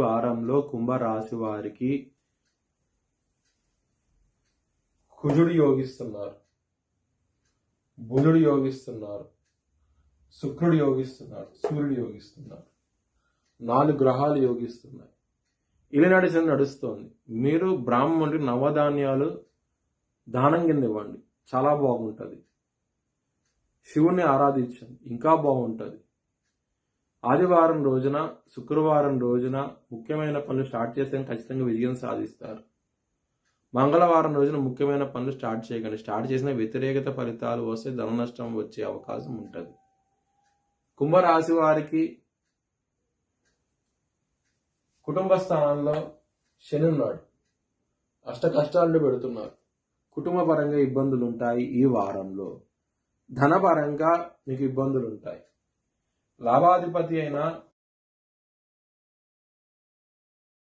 వారంలో కుంభరాశి వారికి కుజుడు యోగిస్తున్నారు, బుధుడు యోగిస్తున్నారు, శుక్రుడు యోగిస్తున్నారు, సూర్యుడు యోగిస్తున్నారు. 4 గ్రహాలు యోగిస్తున్నాయి. ఇలా నడుస్తోంది. మీరు బ్రాహ్మణుడికి నవధాన్యాలు దానం కింద ఇవ్వండి, చాలా బాగుంటుంది. శివుణ్ణి ఆరాధించండి, ఇంకా బాగుంటుంది. ఆదివారం రోజున, శుక్రవారం రోజున ముఖ్యమైన పనులు స్టార్ట్ చేస్తే ఖచ్చితంగా విజయం సాధిస్తారు. మంగళవారం రోజున ముఖ్యమైన పనులు స్టార్ట్ చేయకండి. స్టార్ట్ చేసిన వ్యతిరేకత ఫలితాలు వస్తే ధన నష్టం వచ్చే అవకాశం ఉంటుంది. కుంభరాశి వారికి కుటుంబ స్థానంలో శని ఉన్నాడు, అష్ట కష్టాలను పెడుతున్నారు. కుటుంబ పరంగా ఇబ్బందులు ఉంటాయి. ఈ వారంలో ధనపరంగా మీకు ఇబ్బందులు ఉంటాయి. లాభాధిపతి అయిన